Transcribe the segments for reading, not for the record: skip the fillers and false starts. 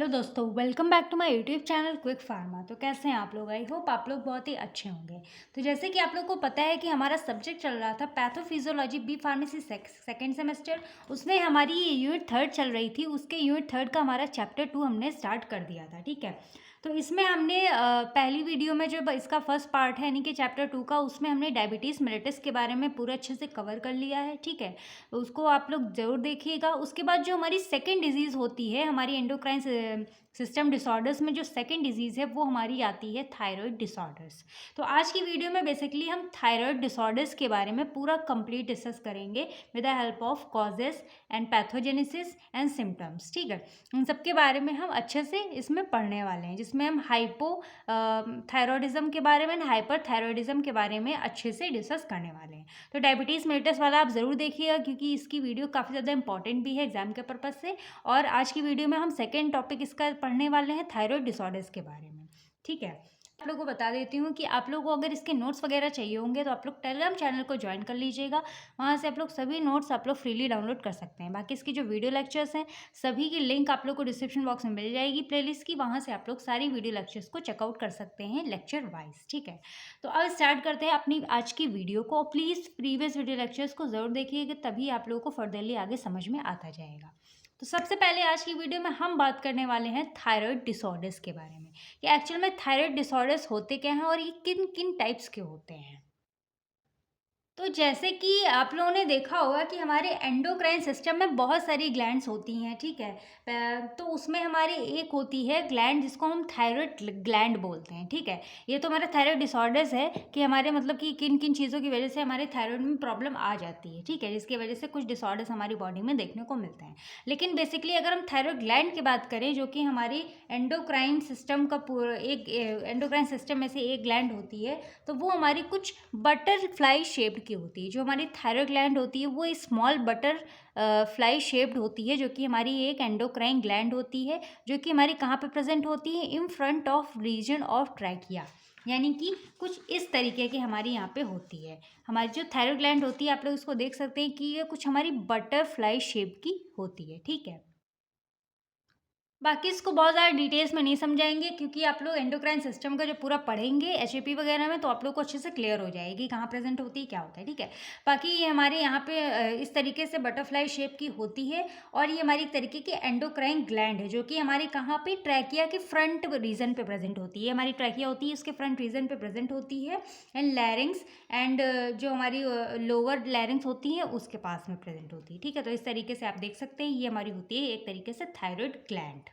Hello दोस्तों, welcome back to my YouTube channel quick pharma. तो कैसे हैं आप लोग? आई होप आप लोग बहुत ही अच्छे होंगे। तो जैसे कि आप लोग को पता है कि हमारा सब्जेक्ट चल रहा था pathophysiology B pharmacy second semester. उसमें हमारी ये यूनिट थर्ड चल रही थी। उसके यूनिट थर्ड का हमारा चैप्टर 2 हमने स्टार्ट कर दिया था। ठीक है, तो इसमें हमने पहली वीडियो में जो इसका फर्स्ट पार्ट है यानी कि चैप्टर 2 का, उसमें हमने डायबिटीज़ मेलिटस के बारे में पूरा अच्छे से कवर कर लिया है। ठीक है, तो उसको आप लोग ज़रूर देखिएगा। उसके बाद जो हमारी सेकेंड डिजीज़ होती है, हमारी एंडोक्राइन सिस्टम डिसऑर्डर्स में जो सेकेंड डिजीज़ है वो हमारी आती है थायराइड डिसऑर्डर्स। तो आज की वीडियो में बेसिकली हम थायराइड डिसऑर्डर्स के बारे में पूरा कंप्लीट डिस्कस करेंगे with the help of causes and pathogenesis and symptoms. ठीक है, इन सब के बारे में हम अच्छे से इसमें पढ़ने वाले हैं, जिसमें हम हाइपो थायरॉयडिज्म के बारे में, हाइपर थायरॉयडिज्म के बारे में अच्छे से डिस्कस करने वाले हैं। तो डायबिटीज़ मेलिटस वाला आप ज़रूर देखिएगा, क्योंकि इसकी वीडियो काफ़ी ज़्यादा इंपॉर्टेंट भी है एग्जाम के पर्पज़ से। और आज की वीडियो में हम सेकेंड टॉपिक इसका पढ़ने वाले हैं, थायराइड डिसऑर्डर्स के बारे में। ठीक है, आप लोगों को बता देती हूँ कि आप लोगों को अगर इसके नोट्स वगैरह चाहिए होंगे तो आप लोग टेलीग्राम चैनल को ज्वाइन कर लीजिएगा। वहाँ से आप लोग सभी नोट्स आप लोग फ्रीली डाउनलोड कर सकते हैं। बाकी इसकी जो वीडियो लेक्चर्स हैं सभी की लिंक आप लोग को डिस्क्रिप्शन बॉक्स में मिल जाएगी प्लेलिस्ट की। वहाँ से आप लोग सारी वीडियो लेक्चर्स को चेकआउट कर सकते हैं लेक्चर वाइज। ठीक है, तो अब स्टार्ट करते हैं अपनी आज की वीडियो को। प्लीज़ प्रीवियस वीडियो लेक्चर्स को ज़रूर देखिएगा, तभी आप लोगों को फर्दरली आगे समझ में आता जाएगा। तो सबसे पहले आज की वीडियो में हम बात करने वाले हैं थायराइड डिसऑर्डर्स के बारे में, कि एक्चुअल में थायराइड डिसऑर्डर्स होते क्या हैं और ये किन किन टाइप्स के होते हैं। तो जैसे कि आप लोगों ने देखा होगा कि हमारे एंडोक्राइन सिस्टम में बहुत सारी ग्लैंड्स होती हैं। ठीक है, तो उसमें हमारी एक होती है ग्लैंड जिसको हम थायराइड ग्लैंड बोलते हैं। ठीक है, ये तो हमारा थायराइड डिसऑर्डर्स है कि हमारे मतलब कि किन किन चीज़ों की वजह से हमारे थायराइड में प्रॉब्लम आ जाती है। ठीक है, जिसकी वजह से कुछ डिसऑर्डर्स हमारी बॉडी में देखने को मिलते हैं। लेकिन बेसिकली अगर हम थायराइड ग्लैंड की बात करें, जो कि हमारी एंडोक्राइन सिस्टम का पूरा एक एंडोक्राइन सिस्टम में से एक ग्लैंड होती है, तो वो हमारी कुछ बटरफ्लाई शेप्ड की होती है। जो हमारी थायराइड ग्लैंड होती है वो स्मॉल बटर फ्लाई शेप्ड होती है, जो कि हमारी एक एंडोक्राइन ग्लैंड होती है, जो कि हमारी कहाँ पे प्रेजेंट होती है, in front of region of trachea. यानी कि कुछ इस तरीके की हमारी यहाँ पे होती है। हमारी जो थायराइड ग्लैंड होती है, आप लोग इसको देख सकते हैं कि ये कुछ हमारी बटरफ्लाई शेप की होती है। ठीक है, बाकी इसको बहुत ज़्यादा डिटेल्स में नहीं समझाएंगे, क्योंकि आप लोग एंडोक्राइन सिस्टम का जो पूरा पढ़ेंगे एचएपी वगैरह में, तो आप लोग को अच्छे से क्लियर हो जाएगी कहाँ प्रेजेंट होती है, क्या होता है। ठीक है, बाकी ये हमारे यहाँ पे इस तरीके से बटरफ्लाई शेप की होती है। और ये हमारी एक तरीके की एंडोक्राइन ग्लैंड है, जो कि हमारे कहाँ पे ट्रैकिया के फ्रंट रीजन पे प्रेजेंट होती है। हमारी ट्रैकिया होती है उसके फ्रंट रीजन पे प्रेजेंट होती है। एंड लैरिंग्स एंड जो हमारी लोअर लैरिंग्स होती है उसके पास में प्रेजेंट होती है। ठीक है, तो इस तरीके से आप देख सकते हैं ये हमारी होती है एक तरीके से थायराइड ग्लैंड।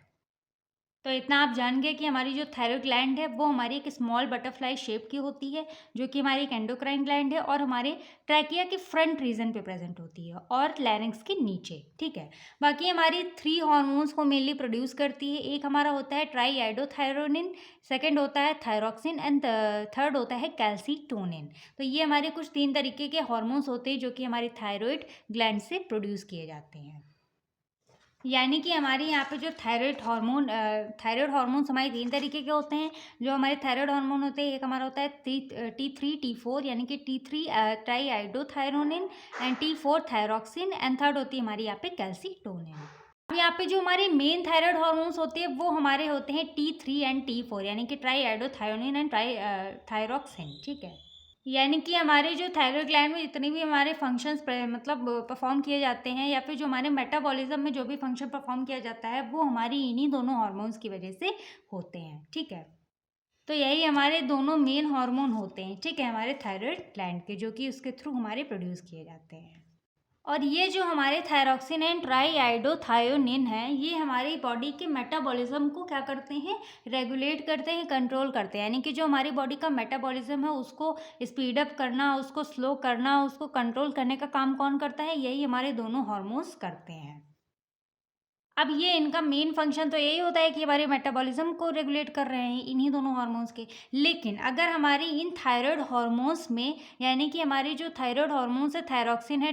तो इतना आप जान गए कि हमारी जो थायराइड ग्लैंड है वो हमारी एक स्मॉल बटरफ्लाई शेप की होती है, जो कि हमारी एक एंडोक्राइन ग्लैंड है, और हमारे ट्रैकिया के फ्रंट रीजन पे प्रेजेंट होती है और लैरिंग्स के नीचे। ठीक है, बाकी हमारी 3 हार्मोन्स को मेनली प्रोड्यूस करती है। एक हमारा होता है ट्राईआइडोथायरोनिन, सेकंड होता है थायरॉक्सिन एंड थर्ड होता है कैल्सीटोनिन। तो ये हमारे कुछ 3 तरीके के हार्मोन्स होते हैं जो कि हमारी थायराइड ग्लैंड से प्रोड्यूस किए जाते हैं। यानी कि हमारे यहाँ पे जो थायराइड हार्मोन्स हमारे 3 तरीके के होते हैं। जो हमारे थायराइड हार्मोन होते हैं, एक हमारा होता है T3 T4, यानी कि T3 triiodothyronine and T4 thyroxine and third होती है हमारी यहाँ पे कैल्सीटोनिन। अब यहाँ पे जो हमारे मेन थायराइड हार्मोन्स होते हैं वो हमारे होते हैं T3 एंड T4, यानी कि ट्राईआइडोथायरोनिन एंड थायरॉक्सिन। ठीक है, यानी कि हमारे जो थायराइड ग्लैंड में जितने भी हमारे फंक्शंस मतलब परफॉर्म किए जाते हैं, या फिर जो हमारे मेटाबॉलिज्म में जो भी फंक्शन परफॉर्म किया जाता है, वो हमारी इन्हीं दोनों हार्मोन्स की वजह से होते हैं। ठीक है, तो यही हमारे दोनों मेन हार्मोन होते हैं। ठीक है, हमारे थायराइड ग्लैंड के, जो कि उसके थ्रू हमारे प्रोड्यूस किए जाते हैं। और ये जो हमारे थायरॉक्सिन एंड ट्राईआइडोथायोनिन है, ये हमारी बॉडी के मेटाबॉलिज्म को क्या करते हैं, रेगुलेट करते हैं, कंट्रोल करते हैं। यानी कि जो हमारी बॉडी का मेटाबॉलिज्म है उसको स्पीड अप करना, उसको स्लो करना, उसको कंट्रोल करने का काम कौन करता है, यही हमारे दोनों हार्मोन्स करते हैं। अब ये इनका मेन फंक्शन तो यही होता है कि हमारे मेटाबॉलिज्म को रेगुलेट कर रहे हैं इन्हीं दोनों हार्मोन्स के। लेकिन अगर हमारी इन थायराइड हार्मोन्स में, यानी कि हमारी जो थायराइड हार्मोन्स है, थायरॉक्सिन है,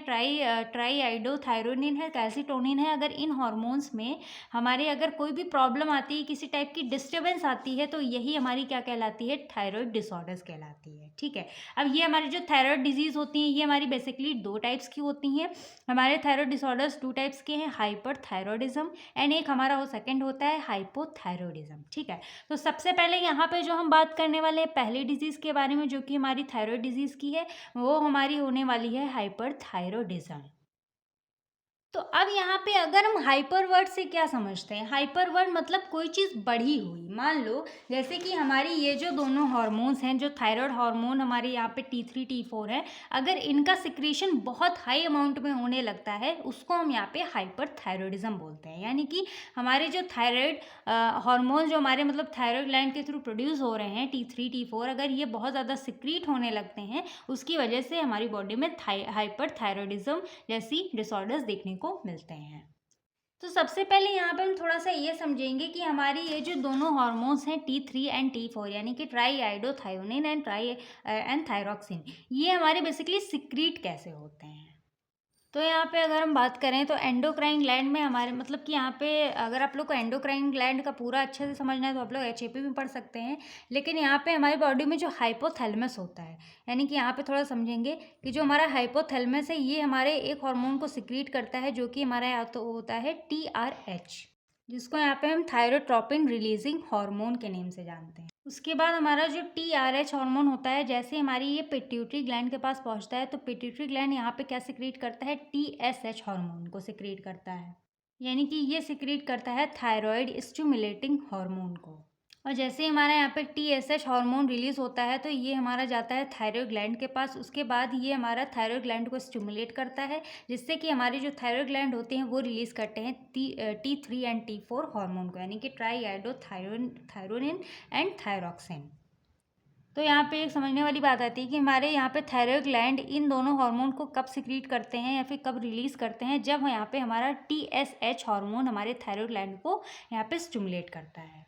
ट्राईआइडोथायरोनिन है, कैल्सीटोनिन है, अगर इन हार्मोन्स में हमारे अगर कोई भी प्रॉब्लम आती है, किसी टाइप की डिस्टर्बेंस आती है, तो यही हमारी क्या कहलाती है, थायराइड डिसऑर्डर्स कहलाती है। ठीक है, अब ये हमारी जो थायराइड डिजीज होती हैं, ये हमारी बेसिकली 2 टाइप्स की होती हैं। हमारे थायराइड डिसऑर्डर्स 2 टाइप्स के हैं, हाइपर थायरॉयडिज्म एंड एक हमारा वो सेकंड होता है हाइपोथायरॉयडिज्म। ठीक है, तो सबसे पहले यहाँ पे जो हम बात करने वाले हैं पहली डिजीज़ के बारे में जो कि हमारी थायराइड डिजीज़ की है, वो हमारी होने वाली है हाइपरथायरॉयडिज्म। तो अब यहाँ पे अगर हम हाइपर वर्ड से क्या समझते हैं, हाइपर वर्ड मतलब कोई चीज़ बढ़ी हुई। मान लो जैसे कि हमारी ये जो दोनों हार्मोन्स हैं, जो थायराइड हार्मोन हमारे यहाँ पे T3 T4 है, अगर इनका सिक्रीशन बहुत हाई अमाउंट में होने लगता है उसको हम यहाँ पे हाइपरथायरॉयडिज्म बोलते हैं। यानी कि हमारे जो थायराइड हार्मोन जो हमारे मतलब थायराइड ग्लैंड के थ्रू प्रोड्यूस हो रहे हैं T3 T4, अगर ये बहुत ज़्यादा सिक्रीट होने लगते हैं उसकी वजह से हमारी बॉडी में हाइपरथायरॉयडिज्म जैसी डिसऑर्डर्स देखने को मिलते हैं। तो सबसे पहले यहाँ पे हम थोड़ा सा ये समझेंगे कि हमारी ये जो दोनों हार्मोन्स हैं T3 एंड T4 यानी कि ट्राईआइडोथायोनिन एंड थायरॉक्सिन, ये हमारे बेसिकली सिक्रीट कैसे होते हैं। तो यहाँ पे अगर हम बात करें तो एंडोक्राइन ग्लैंड में हमारे मतलब कि यहाँ पे अगर आप लोग को एंडोक्राइन ग्लैंड का पूरा अच्छे से समझना है तो आप लोग HAP में पढ़ सकते हैं, लेकिन यहाँ पे हमारी बॉडी में जो हाइपोथैलेमस होता है, यानी कि यहाँ पे थोड़ा समझेंगे कि जो हमारा हाइपोथैलेमस है ये हमारे एक हार्मोन को सिक्रीट करता है जो कि हमारा यहाँ तो होता है TRH, जिसको यहाँ पे हम थायरोट्रोपिन रिलीजिंग हार्मोन के नेम से जानते हैं। उसके बाद हमारा जो TRH हार्मोन होता है, जैसे हमारी ये पिट्यूटरी ग्लैंड के पास पहुंचता है तो पिट्यूटरी ग्लैंड यहाँ पे क्या सिक्रीट करता है, TSH हार्मोन को सिक्रीट करता है, यानी कि ये सिक्रीट करता है थायराइड स्टिमुलेटिंग हार्मोन को। और जैसे ही हमारा यहाँ पे TSH हार्मोन रिलीज़ होता है तो ये हमारा जाता है थायराइड ग्लैंड के पास। उसके बाद ये हमारा थायराइड ग्लैंड को स्टिमुलेट करता है, जिससे कि हमारे जो थायराइड ग्लैंड होते हैं वो रिलीज़ करते हैं T3 एंड T4 हार्मोन को, यानी कि ट्राईआइडोथायरोनिन एंड थायरॉक्सिन। तो यहाँ पे एक समझने वाली बात आती है कि हमारे यहाँ पे थायराइड ग्लैंड इन दोनों हार्मोन को कब सिक्रीट करते हैं या फिर कब रिलीज़ करते हैं, जब यहाँ पे हमारा TSH हार्मोन हमारे थायराइड ग्लैंड को यहाँ पे स्टिमुलेट करता है।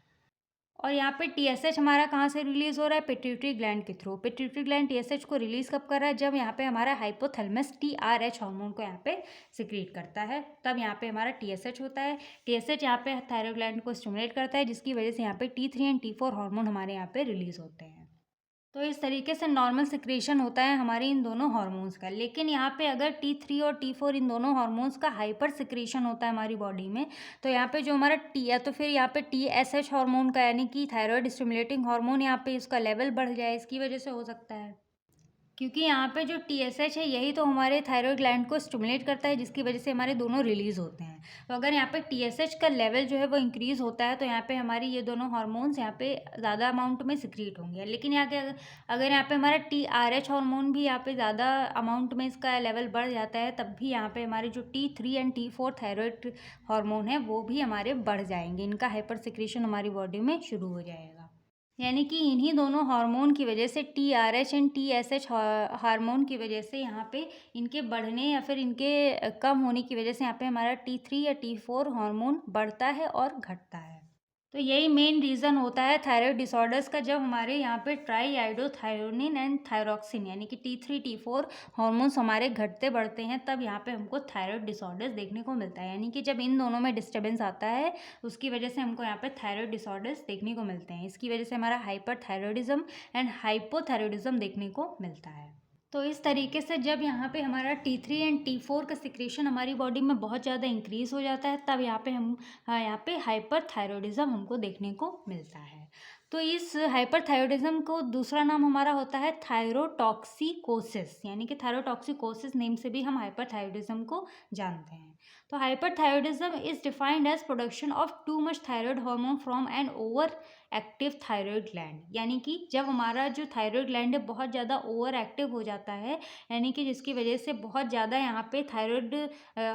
और यहाँ पे TSH हमारा कहाँ से रिलीज़ हो रहा है, पिट्यूटरी ग्लैंड के थ्रू। पिट्यूटरी ग्लैंड TSH को रिलीज़ कब कर रहा है, जब यहाँ पे हमारा हाइपोथैलेमस TRH हार्मोन को यहाँ पे सिक्रीट करता है, तब यहाँ पे हमारा TSH होता है। TSH यहाँ पे थायराइड ग्लैंड को स्टिमुलेट करता है, जिसकी वजह से यहाँ पे T3 एंड T4 हार्मोन हमारे यहाँ पे रिलीज़ होते हैं। तो इस तरीके से नॉर्मल सिक्रेशन होता है हमारे इन दोनों हार्मोन्स का। लेकिन यहाँ पे अगर T3 और T4 इन दोनों हार्मोन्स का हाइपर सिक्रेशन होता है हमारी बॉडी में, तो यहाँ पे जो हमारा या तो फिर यहाँ पे TSH हार्मोन का यानी कि थायराइड स्टिमुलेटिंग हार्मोन यहाँ पे इसका लेवल बढ़ जाए, इसकी वजह से हो सकता है, क्योंकि यहाँ पे जो TSH है यही तो हमारे थायराइड ग्लैंड को स्टिमुलेट करता है, जिसकी वजह से हमारे दोनों रिलीज़ होते हैं। तो अगर यहाँ पे TSH का लेवल जो है वो इंक्रीज़ होता है तो यहाँ पे हमारी ये दोनों हार्मोन्स यहाँ पे ज़्यादा अमाउंट में सिक्रीट होंगे। लेकिन यहाँ के अगर यहाँ पे हमारा TRH हार्मोन भी यहाँ पे ज़्यादा अमाउंट में इसका लेवल बढ़ जाता है, तब भी यहाँ पे हमारे जो T3 and T4 thyroid hormone है वो भी हमारे बढ़ जाएंगे, इनका हाइपर सिक्रेशन हमारी बॉडी में शुरू हो जाएगा। यानी कि इन्हीं दोनों हार्मोन की वजह से TRH एंड TSH हार्मोन की वजह से यहाँ पे इनके बढ़ने या फिर इनके कम होने की वजह से यहाँ पे हमारा T3 या T4 हार्मोन बढ़ता है और घटता है। तो यही मेन रीज़न होता है थायराइड डिसऑर्डर्स का, जब हमारे यहाँ पे ट्राईआइडोथायोनिन एंड थायरॉक्सिन यानी कि T3 T4 हार्मोन्स हमारे घटते बढ़ते हैं, तब यहाँ पे हमको थायराइड डिसऑर्डर्स देखने को मिलता है। यानी कि जब इन दोनों में डिस्टर्बेंस आता है उसकी वजह से हमको यहाँ पे थायराइड डिसऑर्डर्स देखने को मिलते हैं। इसकी वजह से हमारा हाइपरथायरॉयडिज्म एंड हाइपोथायरॉयडिज्म देखने को मिलता है। तो इस तरीके से जब यहाँ पे हमारा T3 एंड T4 का सिक्रेशन हमारी बॉडी में बहुत ज़्यादा इंक्रीज़ हो जाता है, तब यहाँ पे हम यहाँ पे हाइपरथायरॉयडिज्म हमको देखने को मिलता है। तो इस हाइपरथायरॉयडिज्म को दूसरा नाम हमारा होता है थायरोटॉक्सिकोसिस, यानी कि थायरोटॉक्सिकोसिस नेम से भी हम हाइपरथायरॉयडिज्म को जानते हैं। तो hyperthyroidism is defined as production of too much thyroid hormone from an over active thyroid gland, यानी कि जब हमारा जो थायराइड ग्लैंड है बहुत ज़्यादा ओवर एक्टिव हो जाता है, यानी कि जिसकी वजह से बहुत ज़्यादा यहाँ पे थायराइड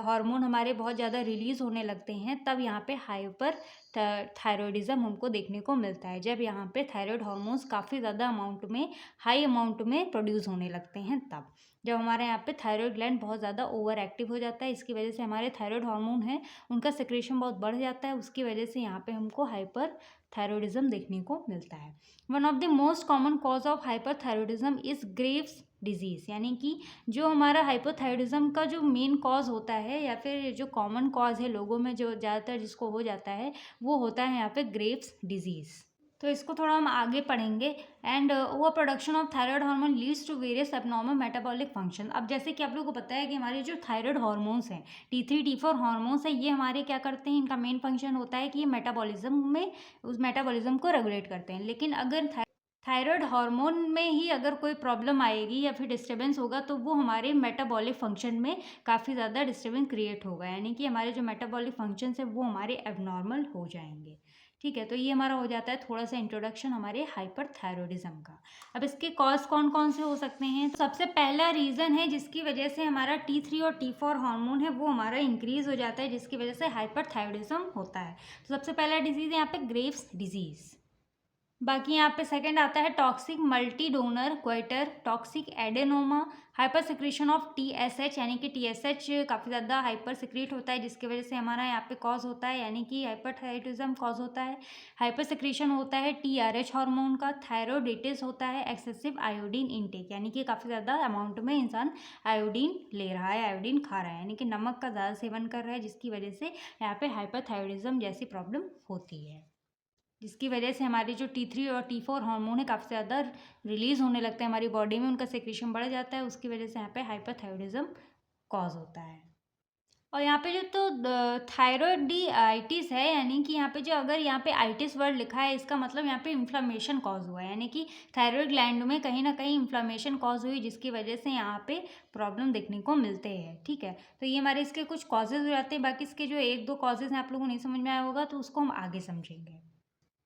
हार्मोन हमारे बहुत ज़्यादा रिलीज़ होने लगते हैं, तब यहाँ पे हाइपर थायरॉयडिज्म हमको देखने को मिलता है। जब यहाँ पे थायराइड हार्मोन्स काफ़ी ज़्यादा अमाउंट में हाई अमाउंट में प्रोड्यूस होने लगते हैं, तब जब हमारे यहाँ पे थायराइड ग्लैंड बहुत ज़्यादा ओवर एक्टिव हो जाता है, इसकी वजह से हमारे थायराइड हार्मोन है उनका सिक्रेशन बहुत बढ़ जाता है, उसकी वजह से यहाँ पे हमको हाइपर थायरॉयडिज्म देखने को मिलता है। One of the most common cause of hyperthyroidism is Graves disease, यानी कि जो हमारा हाइपोथायरॉयडिज्म का जो मेन कॉज होता है या फिर जो कॉमन कॉज है लोगों में जो ज़्यादातर जिसको हो जाता है, वो होता है यहाँ पे ग्रेव्स डिजीज़। तो इसको थोड़ा हम आगे पढ़ेंगे। And over production of thyroid hormone leads to various abnormal metabolic function. अब जैसे कि आप लोगों को पता है कि हमारे जो थायराइड हार्मोन्स हैं, T3 T4 हार्मोन्स हैं, ये हमारे क्या करते हैं, इनका मेन फंक्शन होता है कि ये मेटाबॉलिज्म में उस मेटाबॉलिज्म को रेगुलेट करते हैं। लेकिन अगर थायराइड हार्मोन में ही अगर कोई प्रॉब्लम आएगी या फिर डिस्टर्बेंस होगा तो वो हमारे मेटाबॉलिक फंक्शन में काफ़ी ज़्यादा डिस्टर्बेंस क्रिएट होगा, यानी कि हमारे जो मेटाबॉलिक फंक्शंस है वो हमारे एबनॉर्मल हो जाएंगे। ठीक है, तो ये हमारा हो जाता है थोड़ा सा इंट्रोडक्शन हमारे हाइपरथायरॉयडिज्म का। अब इसके कॉज कौन कौन से हो सकते हैं? तो सबसे पहला रीज़न है जिसकी वजह से हमारा T3 और T4 हार्मोन है वो हमारा इंक्रीज हो जाता है, जिसकी वजह से हाइपरथायरॉयडिज्म होता है। तो सबसे पहला डिजीज़ है यहाँ पे ग्रेव्स डिजीज़। बाकी यहाँ पे सेकंड आता है टॉक्सिक मल्टी डोनर goitre, toxic adenoma, hyper secretion of TSH, यानी कि TSH काफ़ी ज़्यादा हाइपर सिक्रीट होता है जिसकी वजह से हमारा यहाँ पे कॉज होता है, यानी कि हाइपरथायरॉयडिज्म कॉज होता है। हाइपर सिक्रीशन होता है TRH हार्मोन का। थायरोडिटिस होता है एक्सेसिव आयोडीन इनटेक, यानी कि काफ़ी ज़्यादा अमाउंट में इंसान आयोडीन ले रहा है, आयोडीन खा रहा है, यानी कि नमक का ज़्यादा सेवन कर रहा है, जिसकी वजह से यहाँ पे हाइपरथायरॉयडिज्म जैसी प्रॉब्लम होती है, जिसकी वजह से हमारी जो T3 और T4 हार्मोन है काफ़ी ज़्यादा रिलीज़ होने लगता है हमारी बॉडी में, उनका सेक्रेशन बढ़ जाता है, उसकी वजह से यहाँ पे हाइपरथायरॉयडिज्म कॉज होता है। और यहाँ पे जो तो थायरॉयडिटिस है, यानी कि यहाँ पे जो अगर यहाँ पे आइटिस वर्ड लिखा है इसका मतलब यहाँ पे इन्फ्लामेशन कॉज हुआ है, यानी कि थायरॉयड ग्लैंड में कहीं ना कहीं इन्फ्लामेशन कॉज हुई, जिसकी वजह से यहाँ पे प्रॉब्लम देखने को मिलते हैं। ठीक है, तो ये हमारे इसके कुछ कॉजेज़ हो जाते हैं। बाकी इसके जो एक दो कॉजेज़ हैं आप लोगों को नहीं समझ में आया होगा तो उसको हम आगे समझेंगे।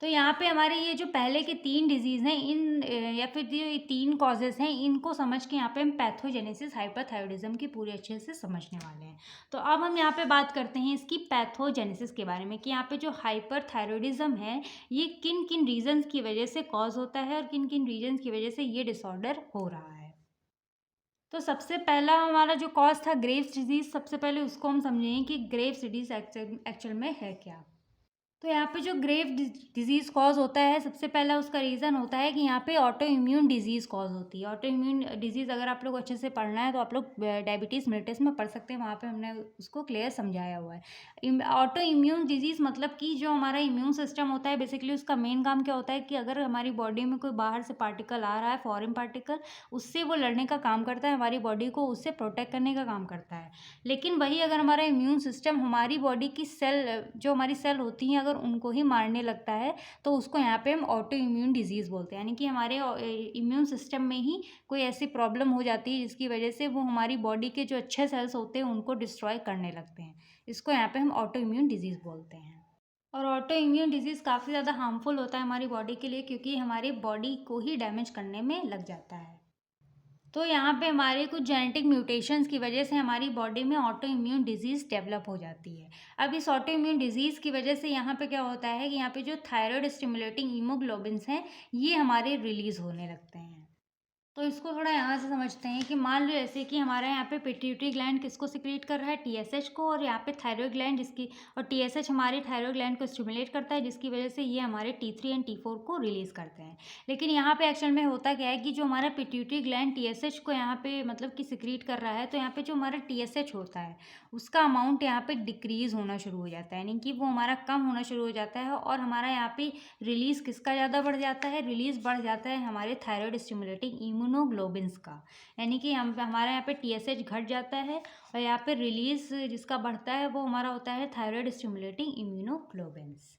तो यहाँ पे हमारे ये जो पहले के 3 डिजीज़ हैं इन या फिर जो ये 3 कॉजेज़ हैं इनको समझ के यहाँ पे हम पैथोजेनेसिस हाइपरथायरॉयडिज्म की पूरी अच्छे से समझने वाले हैं। तो अब हम यहाँ पे बात करते हैं इसकी पैथोजेनेसिस के बारे में कि यहाँ पे जो हाइपरथायरॉयडिज्म है ये किन किन रीजंस की वजह से कॉज होता है और किन किन रीजंस की वजह से ये डिसऑर्डर हो रहा है। तो सबसे पहला हमारा जो कॉज था ग्रेव्स डिजीज़, सबसे पहले उसको हम समझेंगे कि ग्रेव्स डिजीज़ एक्चुअल में है क्या। तो यहाँ पे जो ग्रेव डिजीज़ कॉज होता है, सबसे पहला उसका रीज़न होता है कि यहाँ पे ऑटो इम्यून डिजीज़ कॉज होती है। ऑटो इम्यून डिजीज़ अगर आप लोग अच्छे से पढ़ना है तो आप लोग डायबिटीज़ मेलिटस में पढ़ सकते हैं, वहाँ पे हमने उसको क्लियर समझाया हुआ है। ऑटो इम्यून डिजीज़ मतलब कि जो हमारा इम्यून सिस्टम होता है बेसिकली उसका मेन काम क्या होता है कि अगर हमारी बॉडी में कोई बाहर से पार्टिकल आ रहा है, फॉरेन पार्टिकल, उससे वो लड़ने का काम करता है, हमारी बॉडी को उससे प्रोटेक्ट करने का काम करता है। लेकिन वही अगर हमारा इम्यून सिस्टम हमारी बॉडी की सेल, जो हमारी सेल होती हैं, अगर उनको ही मारने लगता है तो उसको यहाँ पे हम ऑटो इम्यून डिजीज़ बोलते हैं, यानी कि हमारे इम्यून सिस्टम में ही कोई ऐसी प्रॉब्लम हो जाती है जिसकी वजह से वो हमारी बॉडी के जो अच्छे सेल्स होते हैं उनको डिस्ट्रॉय करने लगते हैं। इसको यहाँ पे हम ऑटो इम्यून डिजीज़ बोलते हैं। और ऑटो इम्यून डिजीज़ काफ़ी ज़्यादा हार्मफुल होता है हमारी बॉडी के लिए, क्योंकि हमारी बॉडी को ही डैमेज करने में लग जाता है। तो यहाँ पे हमारे कुछ जेनेटिक म्यूटेशंस की वजह से हमारी बॉडी में ऑटो इम्यून डिजीज़ डेवलप हो जाती है। अब इस ऑटो इम्यून डिजीज़ की वजह से यहाँ पे क्या होता है कि यहाँ पे जो थायराइड स्टिमुलेटिंग हीमोग्लोबिन्स हैं ये हमारे रिलीज़ होने लगते हैं। तो इसको थोड़ा यहाँ से समझते हैं कि मान लो जैसे कि हमारा यहाँ पे पिट्यूटरी ग्लैंड किसको सिक्रीट कर रहा है, TSH को, और यहाँ पे थायराइड ग्लैंड जिसकी, और TSH हमारे थायराइड ग्लैंड को स्टिमुलेट करता है, जिसकी वजह से ये हमारे T3 एंड T4 को रिलीज़ करते हैं। लेकिन यहाँ पे एक्चुअल में होता क्या है कि जो हमारा पिट्यूटरी ग्लैंड TSH को यहाँ पे मतलब कि सिक्रीट कर रहा है, तो यहाँ पे जो हमारा TSH होता है उसका अमाउंट यहाँ पे डिक्रीज़ होना शुरू हो जाता है, यानी कि वो हमारा कम होना शुरू हो जाता है, और हमारा यहाँ पे रिलीज़ किसका ज़्यादा बढ़ जाता है, रिलीज़ बढ़ जाता है हमारे थायराइड स्टिमुलेटिंग इम्यूनोग्लोबिन्स का, यानी कि हमारे यहाँ पे TSH घट जाता है और यहाँ पे रिलीज़ जिसका बढ़ता है वो हमारा होता है थायराइड स्टिमुलेटिंग इम्यूनोग्लोबिन्स।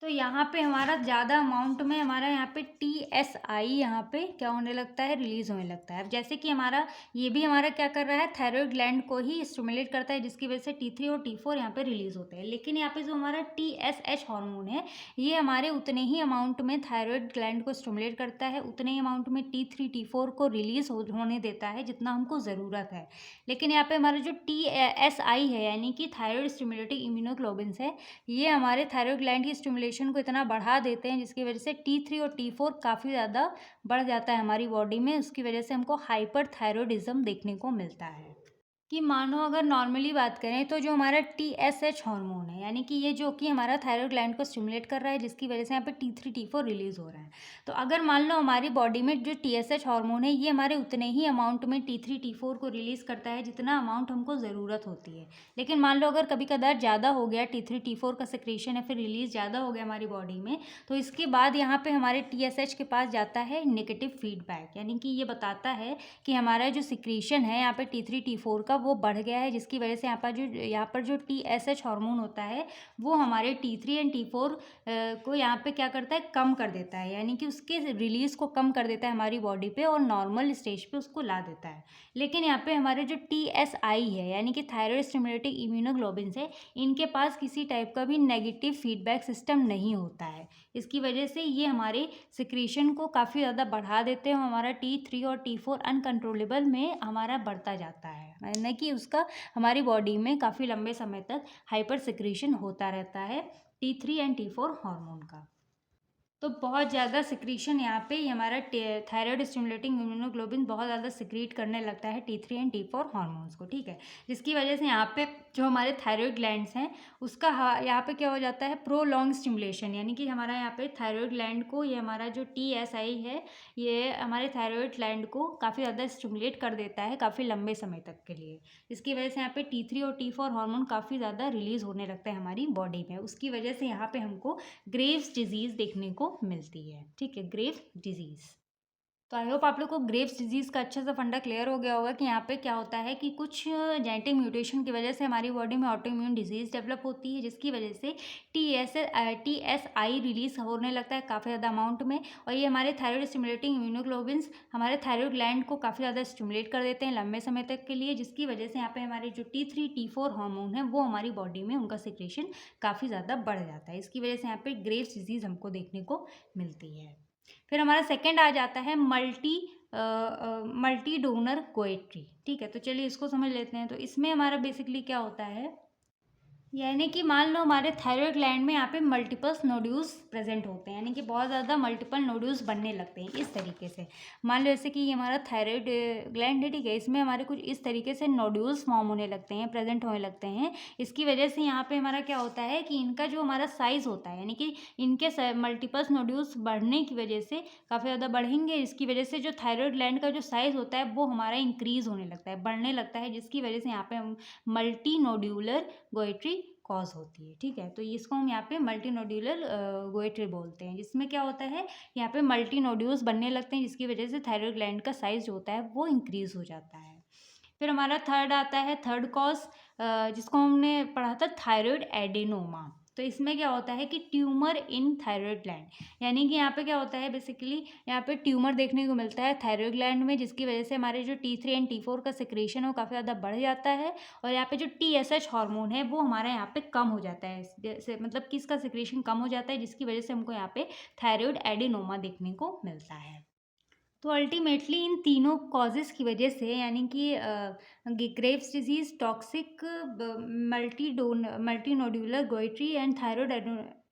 तो यहाँ पे हमारा ज़्यादा अमाउंट में हमारा यहाँ पे TSI यहाँ पे क्या होने लगता है, रिलीज़ होने लगता है। अब जैसे कि हमारा ये भी हमारा क्या कर रहा है, थायराइड ग्लैंड को ही स्टिमुलेट करता है, जिसकी वजह से T3 और T4 यहाँ पे रिलीज़ होते हैं। लेकिन यहाँ पे जो हमारा TSH हार्मोन है ये हमारे उतने ही अमाउंट में थायराइड ग्लैंड को स्टिमुलेट करता है, उतने ही अमाउंट में T3 T4 को रिलीज़ होने देता है जितना हमको ज़रूरत है। लेकिन यहाँ पे हमारा जो TSI है यानी कि थायराइड स्टिमुलेटिंग इम्यूनोग्लोबिन्स है, ये हमारे थायराइड ग्लैंड की स्टिमुलेशन को इतना बढ़ा देते हैं जिसकी वजह से T3 और T4 काफ़ी ज़्यादा बढ़ जाता है हमारी बॉडी में, उसकी वजह से हमको हाइपरथायरॉयडिज्म देखने को मिलता है। कि मानो अगर नॉर्मली बात करें तो जो हमारा TSH हार्मोन है, यानी कि ये जो कि हमारा थायराइड ग्लैंड को स्टिमुलेट कर रहा है, जिसकी वजह से यहाँ पे T3 T4 रिलीज हो रहा है। तो अगर मान लो हमारी बॉडी में जो TSH हार्मोन है ये हमारे उतने ही अमाउंट में T3 T4 को रिलीज करता है जितना अमाउंट हमको ज़रूरत होती है। लेकिन मान लो अगर कभी कदार ज़्यादा हो गया T3 T4 का सिक्रेशन या फिर रिलीज ज़्यादा हो गया हमारी बॉडी में, तो इसके बाद यहाँ पे हमारे TSH के पास जाता है नेगेटिव फीडबैक, यानी कि ये बताता है कि हमारा जो सिक्रीशन है यहाँ पे T3 T4 का वो बढ़ गया है, जिसकी वजह से यहाँ पर जो TSH हार्मोन होता है वो हमारे T3 एंड T4 को यहाँ पे क्या करता है, कम कर देता है, यानी कि उसके रिलीज़ को कम कर देता है हमारी बॉडी पे और नॉर्मल स्टेज पे उसको ला देता है। लेकिन यहाँ पे हमारे जो TSI है, यानी कि थायराइड स्टिमुलेटिंग इम्यूनोग्लोबिन्स है, इनके पास किसी टाइप का भी नेगेटिव फीडबैक सिस्टम नहीं होता है। इसकी वजह से ये हमारे सिक्रीशन को काफ़ी ज़्यादा बढ़ा देते हैं, हमारा T3 और T4 अनकंट्रोलेबल में हमारा बढ़ता जाता है, यानी कि उसका हमारी बॉडी में काफ़ी लंबे समय तक हाइपर सिक्रीशन होता रहता है T3 एंड T4 हार्मोन का। तो बहुत ज़्यादा सिक्रीशन यहाँ पे हमारा थायराइड स्टिमुलेटिंग इम्यूनोग्लोबिन बहुत ज़्यादा सिक्रीट करने लगता है T3 एंड T4 हार्मोन्स को, ठीक है। जिसकी वजह से यहाँ पे जो हमारे थायराइड ग्लैंड्स हैं उसका यहाँ पे क्या हो जाता है, प्रोलॉन्ग स्टिमुलेशन, यानी कि हमारा यहाँ पे थायराइड ग्लैंड को, ये हमारा जो TSI है ये हमारे थायराइड ग्लैंड को काफ़ी ज़्यादा स्टिमुलेट कर देता है काफ़ी लंबे समय तक के लिए। इसकी वजह से यहाँ पे T3 और T4 हार्मोन काफ़ी ज़्यादा रिलीज़ होने लगता है हमारी बॉडी में। उसकी वजह से यहाँ पे हमको ग्रेव्स डिजीज़ देखने को मिलती है, ठीक है, ग्रेव्स डिजीज़। तो आई होप आप लोग को ग्रेव्स डिजीज़ का अच्छा सा फंडा क्लियर हो गया होगा कि यहाँ पे क्या होता है कि कुछ जेनेटिक म्यूटेशन की वजह से हमारी बॉडी में ऑटो इम्यून डिजीज़ डेवलप होती है, जिसकी वजह से TSI रिलीज होने लगता है काफ़ी ज़्यादा अमाउंट में, और ये हमारे थायराइड स्टिमुलेटिंग इम्यूनोग्लोबिन्स हमारे थायराइड ग्लैंड को काफ़ी ज़्यादा स्टिमुलेट कर देते हैं लंबे समय तक के लिए, जिसकी वजह से यहाँ पे हमारे जो T3 T4 हार्मोन है वो हमारी बॉडी में उनका सिक्रेशन काफ़ी ज़्यादा बढ़ जाता है। इसकी वजह से यहाँ पे ग्रेव्स डिजीज़ हमको देखने को मिलती है। फिर हमारा सेकंड आ जाता है मल्टी डोनर गोइट्री, ठीक है। तो चलिए इसको समझ लेते हैं। तो इसमें हमारा बेसिकली क्या होता है, यानी कि मान लो हमारे थायराइड ग्लैंड में यहाँ पे मल्टीपल्स नोड्यूल्स प्रेजेंट होते हैं, यानी कि बहुत ज़्यादा मल्टीपल नोड्यूल्स बनने लगते हैं इस तरीके से। मान लो जैसे कि ये हमारा थायराइड ग्लैंड है, ठीक है, इसमें हमारे कुछ इस तरीके से नोड्यूल्स फॉर्म होने लगते हैं, प्रेजेंट होने लगते हैं। इसकी वजह से यहाँ पे हमारा क्या होता है कि इनका जो हमारा साइज़ होता है, यानी कि इनके मल्टीपल्स नोड्यूल्स बढ़ने की वजह से काफ़ी ज़्यादा बढ़ेंगे। इसकी वजह से जो थायराइड ग्लैंड का जो साइज़ होता है वो हमारा इंक्रीज़ होने लगता है, बढ़ने लगता है, जिसकी वजह से यहाँ पे हम मल्टी नोड्यूलर गोइट्री कॉज होती है, ठीक है। तो इसको हम यहाँ पे मल्टी नोड्यूलर गोइट्री बोलते हैं, जिसमें क्या होता है, यहाँ पे मल्टी नोड्यूल्स बनने लगते हैं, जिसकी वजह से थायराइड ग्लैंड का साइज जो होता है वो इंक्रीज हो जाता है। फिर हमारा थर्ड आता है, थर्ड कॉज, जिसको हमने पढ़ा था थायराइड एडेनोमा। तो इसमें क्या होता है कि ट्यूमर इन थायराइड ग्लैंड, यानी कि यहाँ पे क्या होता है, बेसिकली यहाँ पे ट्यूमर देखने को मिलता है थायराइड ग्लैंड में, जिसकी वजह से हमारे जो T3 एंड T4 का सिक्रेशन है वो काफ़ी ज़्यादा बढ़ जाता है, और यहाँ पे जो TSH हार्मोन है वो हमारा यहाँ पे कम हो जाता है, जैसे मतलब कि इसका सिक्रेशन कम हो जाता है, जिसकी वजह से हमको यहाँ पे थायराइड एडेनोमा देखने को मिलता है। तो अल्टीमेटली इन तीनों कॉजेज़ की वजह से, यानी कि Graves disease, toxic multi nodular goitre and thyroid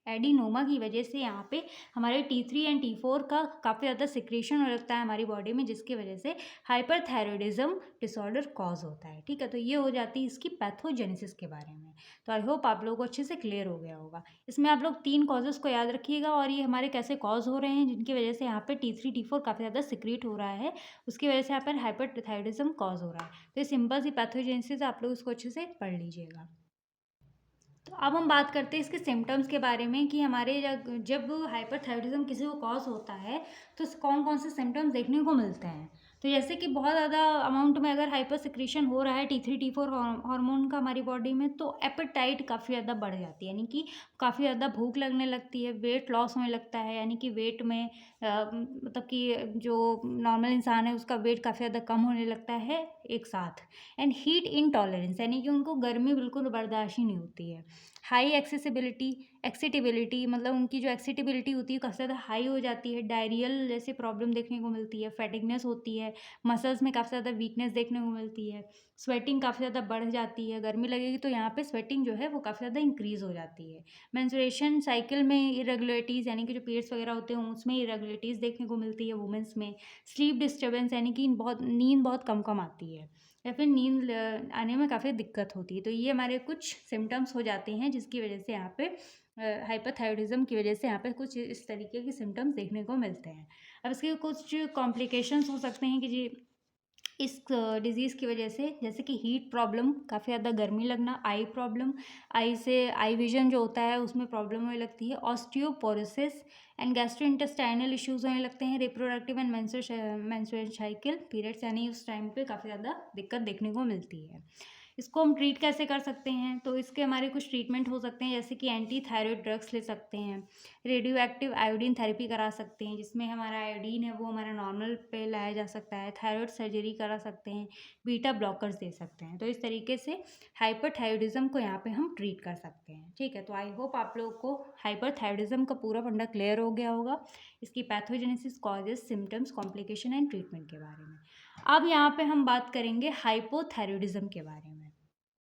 adenoma की वजह से यहाँ पे हमारे T3 एंड T4 का काफ़ी ज़्यादा सिक्रेशन हो लगता है हमारी बॉडी में, जिसकी वजह से हाइपरथायरॉयडिज्म डिसऑर्डर कॉज होता है, ठीक है। तो ये हो जाती है इसकी पैथोजेनेसिस के बारे में। तो आई होप आप लोगों को अच्छे से क्लियर हो गया होगा। इसमें आप लोग 3 कॉजेज़ को याद रखिएगा, और ये हमारे कैसे कॉज हो रहे हैं, जिनकी वजह से यहाँ पे T3 T4 काफ़ी ज़्यादा सिक्रीट हो रहा है, उसकी वजह से यहाँ पर हाइपरथायरॉयडिज्म कॉज हो रहा है। तो ये सिंपल सी पैथोजेनेसिस, आप लोग इसको अच्छे से पढ़ लीजिएगा। तो अब हम बात करते हैं इसके सिम्टम्स के बारे में कि हमारे जब हाइपरथायरॉयडिज्म किसी को कॉज होता है तो कौन कौन से सिम्टम्स देखने को मिलते हैं। तो जैसे कि बहुत ज़्यादा अमाउंट में अगर हाइपर सिक्रीशन हो रहा है T3 T4 हार्मोन का हमारी बॉडी में, तो एपेटाइट काफ़ी ज़्यादा बढ़ जाती है, यानी कि काफ़ी ज़्यादा भूख लगने लगती है, वेट लॉस होने लगता है, यानी कि वेट में मतलब कि जो नॉर्मल इंसान है उसका वेट काफ़ी ज़्यादा कम होने लगता है एक साथ। एंड हीट इनटॉलरेंस, यानी कि उनको गर्मी बिल्कुल बर्दाश्त ही नहीं होती है। हाई एक्सिटेबिलिटी, मतलब उनकी जो एक्सिटेबिलिटी होती है काफ़ी ज़्यादा हाई हो जाती है। डायरियल जैसे प्रॉब्लम देखने को मिलती है, फैटिगनेस होती है, मसल्स में काफ़ी ज़्यादा वीकनेस देखने को मिलती है, स्वेटिंग काफ़ी ज़्यादा बढ़ जाती है। गर्मी लगेगी तो यहाँ पे स्वेटिंग जो है वो काफ़ी ज़्यादा इंक्रीज़ हो जाती है। मेंस्ट्रुएशन साइकिल में इरेगुलरिटीज़, यानी कि जो पीरियड्स वगैरह होते हैं उसमें इरेगुलरिटीज़ देखने को मिलती है वुमेंस में। स्लीप डिस्टर्बेंस, यानी कि नींद बहुत कम कम आती है। या फिर नींद आने में काफ़ी दिक्कत होती है। तो ये हमारे कुछ सिम्टम्स हो जाते हैं जिसकी वजह से यहाँ पे हाइपरथायरॉयडिज़्म की वजह से यहाँ पे कुछ इस तरीके के सिम्टम्स देखने को मिलते हैं। अब इसके कुछ कॉम्प्लिकेशंस हो सकते हैं कि जी इस डिज़ीज़ की वजह से, जैसे कि हीट प्रॉब्लम, काफ़ी ज़्यादा गर्मी लगना, आई प्रॉब्लम, आई से आई विजन जो होता है उसमें प्रॉब्लम होने लगती है, ऑस्टियोपोरोसिस एंड गैस्ट्रोइंटेस्टाइनल इश्यूज़ होने लगते हैं, reproductive and menstrual cycle periods, यानी उस टाइम पे काफ़ी ज़्यादा दिक्कत देखने को मिलती है। इसको हम ट्रीट कैसे कर सकते हैं? तो इसके हमारे कुछ ट्रीटमेंट हो सकते हैं, जैसे कि एंटी थायरॉइड ड्रग्स ले सकते हैं, रेडियो एक्टिव आयोडीन थेरेपी करा सकते हैं, जिसमें हमारा आयोडीन है वो हमारा नॉर्मल पे लाया जा सकता है, थायरॉइड सर्जरी करा सकते हैं, बीटा ब्लॉकर्स दे सकते हैं। तो इस तरीके से हाइपरथायरॉयडिज़्म को यहाँ पे हम ट्रीट कर सकते हैं। ठीक है, तो आई होप आप लोगों को हाइपरथायरॉयडिज़्म का पूरा फंडा क्लियर हो गया होगा, इसकी pathogenesis, causes, symptoms, complication and treatment के बारे में। अब यहाँ पे हम बात करेंगे हाइपोथायरॉयडिज़्म के बारे में।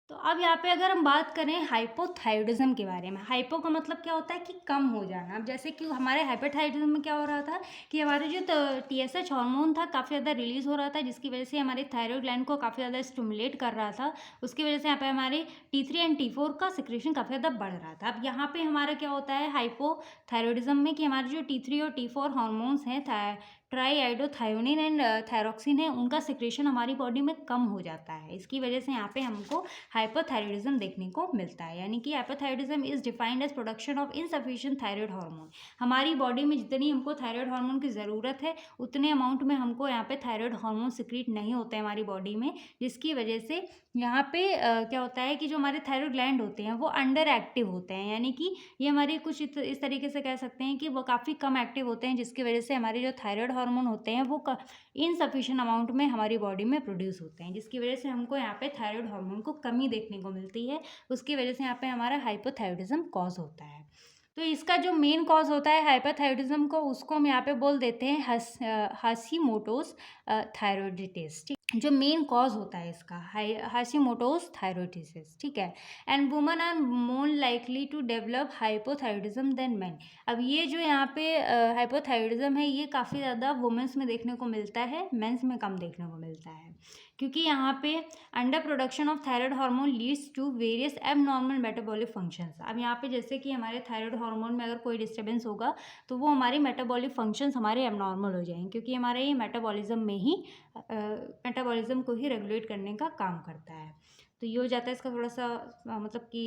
तो अब यहाँ पे अगर हम बात करें हाइपोथायरॉयडिज़म के बारे में, हाइपो का मतलब क्या होता है कि कम हो जाना। अब जैसे कि हमारे हाइपरथायरॉयडिज़म में क्या हो रहा था कि हमारे जो टीएसएच हार्मोन था काफ़ी ज़्यादा रिलीज़ हो रहा था, जिसकी वजह से हमारे थायरॉइड ग्लैंड को काफ़ी ज़्यादा स्टिमुलेट कर रहा था। उसकी वजह से यहाँ पे हमारे T3 एंड T4 का सिक्रेशन काफ़ी ज़्यादा बढ़ रहा था। अब यहाँ पे हमारा क्या होता है हाइपोथायरॉयडिज़म में कि हमारे जो T3 और T4 हार्मोन्स हैं, ट्राईआइडोथायोनिन एंड थायरॉक्सिन है, उनका सिक्रेशन हमारी बॉडी में कम हो जाता है। इसकी वजह से यहाँ पे हमको हाइपोथायरॉयडिज़म देखने को मिलता है, यानी कि hypothyroidism is defined as production of insufficient thyroid hormone. हमारी बॉडी में जितनी हमको थायराइड हार्मोन की ज़रूरत है उतने अमाउंट में हमको यहाँ पे थायराइड हार्मोन सिक्रीट नहीं होते हैं हमारी बॉडी में, जिसकी वजह से यहाँ पे क्या होता है कि जो हमारे थायराइड ग्लैंड होते हैं वो अंडर एक्टिव होते हैं, यानी कि ये हमारे कुछ इस तरीके से कह सकते हैं कि वो काफ़ी कम एक्टिव होते हैं, जिसकी वजह से हमारे जो थायराइड हार्मोन होते हैं वो इनसफिशिएंट अमाउंट में हमारी बॉडी में प्रोड्यूस होते हैं, जिसकी वजह से हमको यहाँ पे थायराइड हार्मोन को कमी देखने को मिलती है। उसकी वजह से यहाँ पे हमारा हाइपोथायरॉयडिज़म कॉज होता है। तो इसका जो मेन कॉज होता है हाइपोथायरॉयडिज़म को, उसको हम यहाँ पे बोल देते हैं हाशिमोटोस थायरॉयडिटिस। जो मेन कॉज होता है इसका हाशिमोटोस थायरॉयडिटिस। ठीक है, and women are more likely to develop hypothyroidism than men. अब ये जो यहाँ पे हाइपोथायरॉयडिज़म है ये काफ़ी ज़्यादा वुमेन्स में देखने को मिलता है, मेंस में कम देखने को मिलता है, क्योंकि यहाँ पे under production of thyroid hormone leads to various abnormal metabolic functions. अब यहाँ पे जैसे कि हमारे थायराइड हार्मोन में अगर कोई डिस्टर्बेंस होगा तो वो हमारी मेटाबॉलिक फंक्शंस हमारे एबनॉर्मल हो जाएंगे, क्योंकि हमारे ये मेटाबॉलिज्म में ही मेटाबॉलिज्म को ही रेगुलेट करने का काम करता है। तो ये हो जाता है इसका थोड़ा सा मतलब कि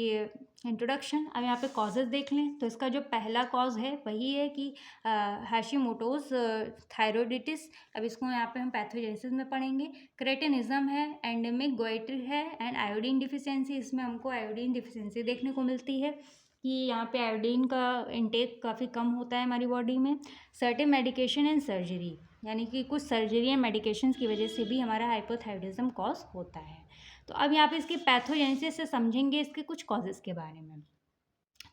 इंट्रोडक्शन। अब यहाँ पे कॉजेज़ देख लें तो इसका जो पहला कॉज है वही है कि हाशिमोटोस थायरॉयडिटिस। अब इसको यहाँ पे हम पैथोजेनेसिस में पढ़ेंगे। क्रेटिनिज्म है, एंडेमिक गोइटर है एंड आयोडीन डिफिशियंसी। इसमें हमको आयोडीन डिफिशियंसी देखने को मिलती है कि यहाँ पे आयोडीन का इंटेक काफ़ी कम होता है हमारी बॉडी में। सर्टेन मेडिकेशन एंड सर्जरी, यानी कि कुछ सर्जरी एंड मेडिकेशंस की वजह से भी हमारा हाइपोथायरॉयडिज्म कॉज होता है। तो अब यहाँ पे इसकी पैथोजेनेसिस से समझेंगे इसके कुछ कॉजेज़ के बारे में।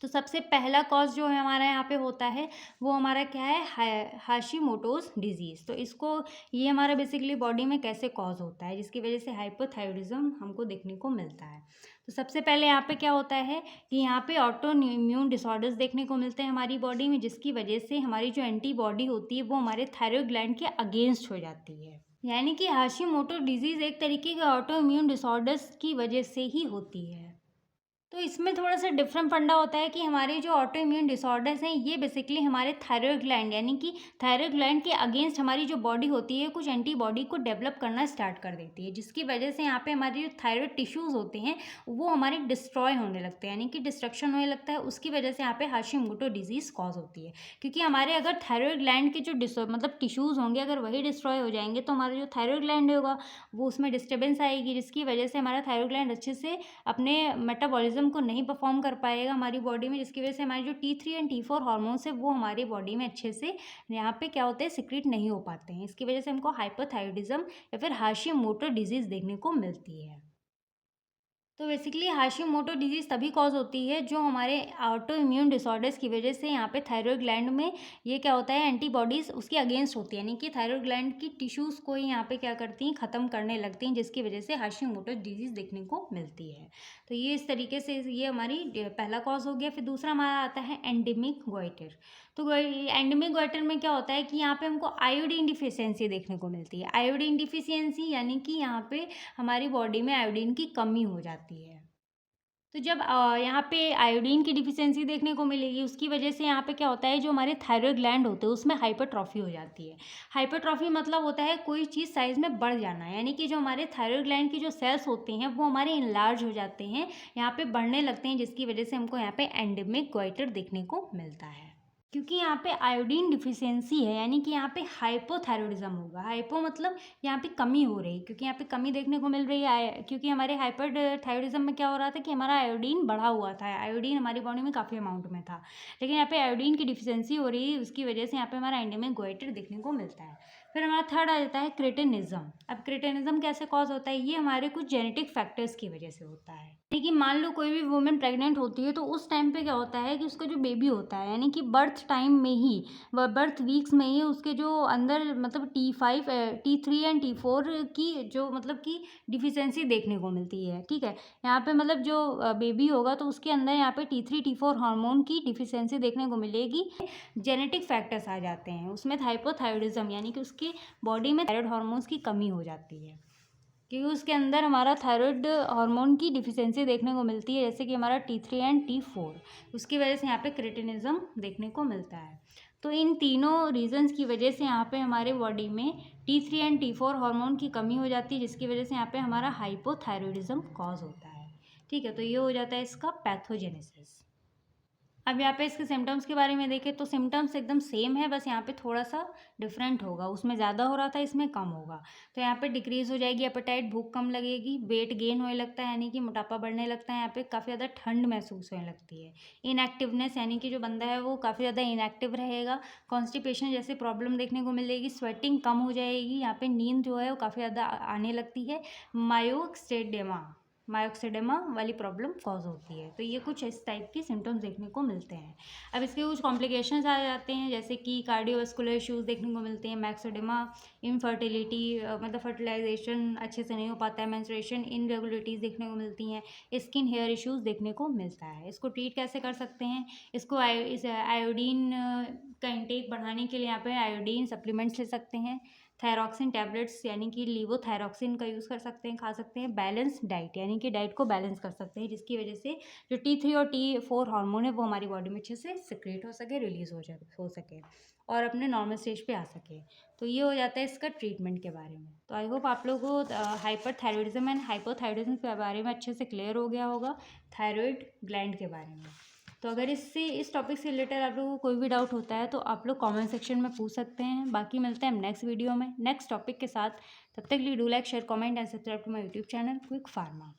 तो सबसे पहला कॉज जो है हमारा यहाँ पे होता है वो हमारा क्या है, हाशिमोटोस डिजीज़। तो इसको ये हमारा बेसिकली बॉडी में कैसे कॉज होता है, जिसकी वजह से हाइपोथायरॉयडिज्म हमको देखने को मिलता है। तो सबसे पहले यहाँ पे क्या होता है कि यहाँ पे ऑटो इम्यून डिसऑर्डर्स देखने को मिलते हैं हमारी बॉडी में, जिसकी वजह से हमारी जो एंटीबॉडी होती है वो हमारे थायरॉयड ग्लैंड के अगेंस्ट हो जाती है। यानी कि हाशिमोटो डिजीज़ एक तरीके के ऑटो इम्यून डिसऑर्डर्स की वजह से ही होती है। तो इसमें थोड़ा सा डिफरेंट फंडा होता है कि हमारे जो ऑटो इम्यून डिसऑर्डर्स हैं ये बेसिकली हमारे थायरॉयड ग्लैंड, यानी कि थायरॉयड ग्लैंड के अगेंस्ट हमारी जो बॉडी होती है कुछ एंटीबॉडी को डेवलप करना स्टार्ट कर देती है, जिसकी वजह से यहाँ पे हमारे जो थायरॉयड टिश्यूज़ होते हैं वो हमारे डिस्ट्रॉय होने लगते हैं, यानी कि डिस्ट्रक्शन होने लगता है। उसकी वजह से यहाँ पे हाशिमोटो डिजीज़ कॉज होती है, क्योंकि हमारे अगर थायरॉयड ग्लैंड के जो मतलब टिश्यूज़ होंगे अगर वही डिस्ट्रॉय हो जाएंगे तो हमारा जो थायरॉयड ग्लैंड होगा वो उसमें डिस्टर्बेंस आएगी, जिसकी वजह से हमारा थायरॉयड ग्लैंड अच्छे से अपने मेटाबॉलिज्म को नहीं परफॉर्म कर पाएगा हमारी बॉडी में, जिसकी वजह से हमारे जो T3 एंड T4 हार्मोन्स है वो हमारी बॉडी में अच्छे से यहाँ पे क्या होते हैं, सिक्रीट नहीं हो पाते हैं। इसकी वजह से हमको हाइपोथायरॉयडिज्म या फिर हाशिमोटो डिजीज़ देखने को मिलती है। तो बेसिकली हाशिमोटो डिजीज़ तभी कॉज होती है जो हमारे ऑटो इम्यून डिसऑर्डर्स की वजह से यहाँ पे थायरॉयड ग्लैंड में ये क्या होता है, एंटीबॉडीज़ उसके अगेंस्ट होती है, यानी कि थायरॉयड ग्लैंड की टिश्यूज़ को ही यहाँ पे क्या करती हैं, ख़त्म करने लगती हैं, जिसकी वजह से हाशिमोटो डिजीज़ देखने को मिलती है। तो ये इस तरीके से ये हमारी पहला कॉज हो गया। फिर दूसरा हमारा आता है एंडेमिक गोइटर। तो एंडेमिक गोइटर में क्या होता है कि यहाँ पे हमको आयोडीन डिफिशियंसी देखने को मिलती है। आयोडीन डिफिशियंसी यानी कि यहाँ पे हमारी बॉडी में आयोडीन की कमी हो जाती है। तो जब यहाँ पे आयोडीन की डिफिशियंसी देखने को मिलेगी, उसकी वजह से यहाँ पे क्या होता है, जो हमारे थायरॉयड ग्लैंड होते हैं उसमें हाइपरट्रॉफी हो जाती है। हाइपरट्रॉफी मतलब होता है कोई चीज़ साइज़ में बढ़ जाना, यानी कि जो हमारे थायरॉयड ग्लैंड की जो सेल्स होते हैं वो हमारे इनलार्ज हो जाते हैं, यहाँ पे बढ़ने लगते हैं, जिसकी वजह से हमको यहाँ पे एंडेमिक गोइटर देखने को मिलता है। क्योंकि यहाँ पे आयोडीन डिफिशियंसी है, यानी कि यहाँ पे हाइपोथायरॉयडिज्म होगा। हाइपो मतलब यहाँ पे कमी हो रही, क्योंकि यहाँ पे कमी देखने को मिल रही है, क्योंकि हमारे हाइपरथायरॉयडिज्म में क्या हो रहा था कि हमारा आयोडीन बढ़ा हुआ था, आयोडीन हमारी बॉडी में काफ़ी अमाउंट में था, लेकिन यहाँ पे आयोडीन की डिफिशियंसी हो रही है, उसकी वजह से यहाँ पे हमारा एंडेमिक गोइटर देखने को मिलता है। फिर हमारा थर्ड आ जाता है क्रेटिनिज्म। अब क्रेटिनिज्म कैसे कॉज होता है, ये हमारे कुछ जेनेटिक फैक्टर्स की वजह से होता है। लेकिन मान लो कोई भी वुमेन प्रेग्नेंट होती है तो उस टाइम पे क्या होता है कि उसका जो बेबी होता है, यानी कि बर्थ टाइम में ही, बर्थ वीक्स में ही उसके जो अंदर मतलब T5 T3 एंड T4 की जो मतलब कि डिफिशियंसी देखने को मिलती है। ठीक है, यहाँ पे मतलब जो बेबी होगा तो उसके अंदर यहाँ पे T3 T4 हार्मोन की डिफिशियंसी देखने को मिलेगी। जेनेटिक फैक्टर्स आ जाते हैं उसमें, हाइपोथायरॉयडिज्म यानी कि उसकी बॉडी में थायराइड हार्मोन्स की कमी हो जाती है, क्योंकि उसके अंदर हमारा थायराइड हार्मोन की डिफिशियंसी देखने को मिलती है, जैसे कि हमारा T3 एंड T4, उसकी वजह से यहाँ पे क्रेटिनिज्म देखने को मिलता है। तो इन तीनों रीजंस की वजह से यहाँ पे हमारे बॉडी में T3 एंड T4 हार्मोन की कमी हो जाती है, जिसकी वजह से यहाँ पे हमारा हाइपोथायरॉयडिज्म कॉज होता है। ठीक है, तो ये हो जाता है इसका पैथोजेनेसिस। अब यहाँ पे इसके सिम्टम्स के बारे में देखें तो सिम्टम्स एकदम सेम है, बस यहाँ पे थोड़ा सा डिफरेंट होगा, उसमें ज़्यादा हो रहा था, इसमें कम होगा। तो यहाँ पे डिक्रीज़ हो जाएगी एपेटाइट, भूख कम लगेगी, वेट गेन होने लगता है यानी कि मोटापा बढ़ने लगता है, यहाँ पे काफ़ी ज़्यादा ठंड महसूस होने लगती है। इनएक्टिवनेस यानी कि जो बंदा है वो काफ़ी ज़्यादा इनएक्टिव रहेगा। कॉन्स्टिपेशन जैसी प्रॉब्लम देखने को मिलेगी, स्वेटिंग कम हो जाएगी, यहाँ पे नींद जो है वो काफ़ी ज़्यादा आने लगती है। मायोक्सिडेमा वाली प्रॉब्लम कॉज होती है। तो ये कुछ इस टाइप के सिम्टम्स देखने को मिलते हैं। अब इसके कुछ कॉम्प्लिकेशंस आ जाते हैं, जैसे कि कार्डियोवास्कुलर इश्यूज़ देखने को मिलते हैं, मैक्सोडेमा, इनफर्टिलिटी मतलब फर्टिलाइजेशन अच्छे से नहीं हो पाता है, मेंस्ट्रुएशन इनरेगुलरिटीज़ देखने को मिलती हैं, स्किन हेयर इश्यूज़ देखने को मिलता है। इसको ट्रीट कैसे कर सकते हैं, इसको इस आयोडीन का इंटेक बढ़ाने के लिए यहाँ पे आयोडीन सप्लीमेंट्स ले सकते हैं, थायरॉक्सिन टैबलेट्स यानी कि लीवोथायरॉक्सिन का यूज़ कर सकते हैं, खा सकते हैं, बैलेंस डाइट यानी कि डाइट को बैलेंस कर सकते हैं, जिसकी वजह से जो T3 और T4 हार्मोन है वो हमारी बॉडी में अच्छे से सिक्रेट हो सके, रिलीज़ हो सके और अपने नॉर्मल स्टेज पे आ सके। तो ये हो जाता है इसका ट्रीटमेंट के बारे में। तो आई होप आप लोगों को हाइपरथायरॉयडिज्म एंड हाइपोथायरॉयडिज्म के बारे में अच्छे से क्लियर हो गया होगा, थायरॉयड ग्लैंड के बारे में। तो अगर इस टॉपिक से रिलेटेड आप लोगों को कोई भी डाउट होता है तो आप लोग कमेंट सेक्शन में पूछ सकते हैं। बाकी मिलते हैं हम नेक्स्ट वीडियो में नेक्स्ट टॉपिक के साथ। तब तक के लिए do like share comment and subscribe to my YouTube channel quick pharma.